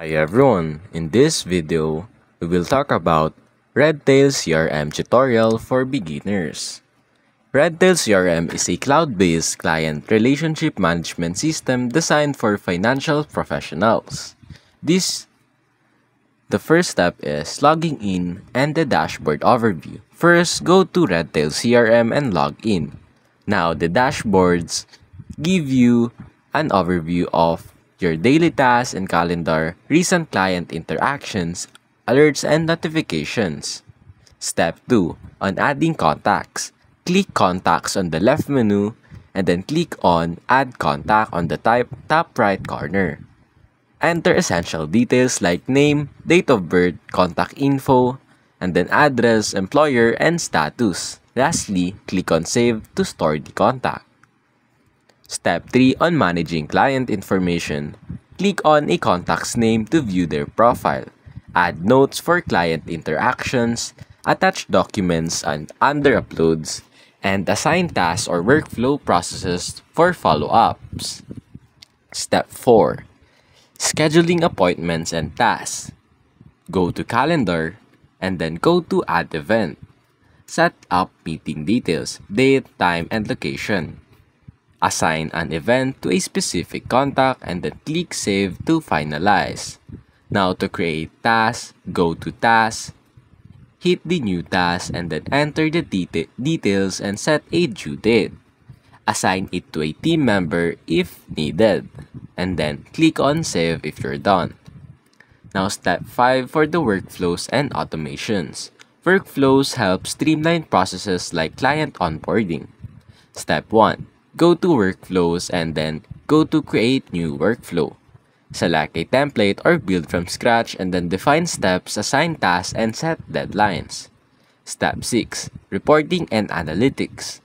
Hi everyone, in this video, we will talk about Redtail CRM tutorial for beginners. Redtail CRM is a cloud-based client relationship management system designed for financial professionals. The first step is logging in and the dashboard overview. First, go to Redtail CRM and log in. Now, the dashboards give you an overview of your daily tasks and calendar, recent client interactions, alerts, and notifications. Step 2. On adding contacts. Click Contacts on the left menu and then click on Add Contact on the top right corner. Enter essential details like name, date of birth, contact info, and then address, employer, and status. Lastly, click on Save to store the contact. Step 3. On managing client information. Click on a contact's name to view their profile. Add notes for client interactions, attach documents and under uploads, and assign tasks or workflow processes for follow-ups. Step 4. Scheduling appointments and tasks. Go to Calendar and then go to Add Event. Set up meeting details, date, time, and location. Assign an event to a specific contact and then click Save to finalize. Now to create tasks, go to Tasks, hit the New Task and then enter the details and set a due date. Assign it to a team member if needed, and then click on Save if you're done. Now step 5 for the workflows and automations. Workflows help streamline processes like client onboarding. Step 1. Go to Workflows and then go to Create New Workflow. Select a template or build from scratch and then define steps, assign tasks, and set deadlines. Step 6. Reporting and Analytics.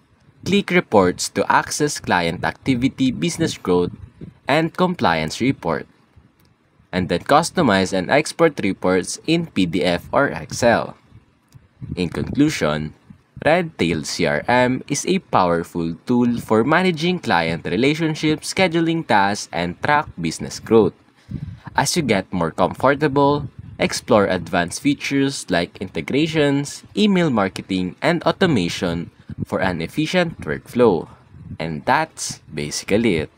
Click Reports to access client activity, business growth, and compliance report. And then customize and export reports in PDF or Excel. In conclusion, Redtail CRM is a powerful tool for managing client relationships, scheduling tasks, and track business growth. As you get more comfortable, explore advanced features like integrations, email marketing, and automation for an efficient workflow. And that's basically it.